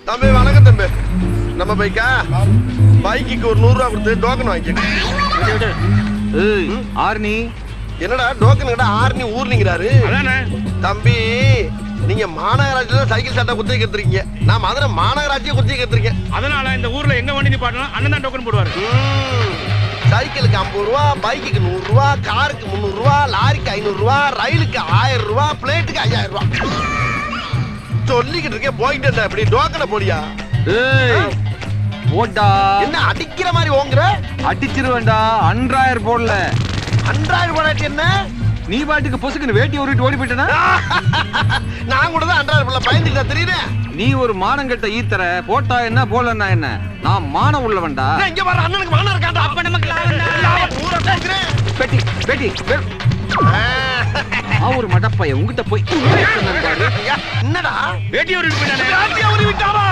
தம்பி வணக்கம் தம்பி. நம்ம பைக்கா பைக்கு ஒரு 100 ரூபா கொடுத்து டோக்கன் வாங்கிக்க. ஆர்னி என்னடா டோக்கன் கிட்ட ஆர்னி ஊர்லிங்கிறாரு. தம்பி நீங்க மாநகராட்சியில சைக்கிள் சட்டை குத்தி கத்துறீங்க, நான் மதுரை மாநகராட்சியை குத்தி கத்துறேன். அதனால இந்த ஊர்ல எங்க வண்டி நிப்பாட்டலாம் அண்ணன் தான் டோக்கன் போடுவாரு. சைக்கிளுக்கு 50 ரூபா, பைக்குக்கு 100 ரூபா, காருக்கு 300 ரூபா, லாரிக்கு 500 ரூபா, ரயிலுக்கு 1000 ரூபா, பிளேட்டுக்கு 5000 ரூபா. சொல்லிக்கிட்டு இருக்கேன் போயிட்டு இருந்த அப்படி டோக்கனை போடியா. போட்டா என்ன அடிக்கிற மாதிரி ஓங்குற? அடிச்சிருவேண்டா. 10000 போடல. 10000 போடாட்டி என்ன? நீ பாட்டுக்கு பொசுக்குன்னு வேட்டி ஓடிட்டு ஓடி போயிட்டனா? நான் கூட தான் 10000 போடல பயந்துட்டா தெரியுறேன். நீ ஒரு மானங்கட்ட ஈத்தற. போட்டா என்ன போலன்னா என்ன? நான் மானம் உள்ளவன்டா. இங்க வர அண்ணனுக்கு மானம் இருக்காண்டா. அப்ப நமக்கு லாபம் ஊர கேக்குறேன். பெட்டி பெட்டி ஒரு மடப்பைய உங்கிட்ட போய் என்னடா வேட்டி ஒரு விட்டாரா?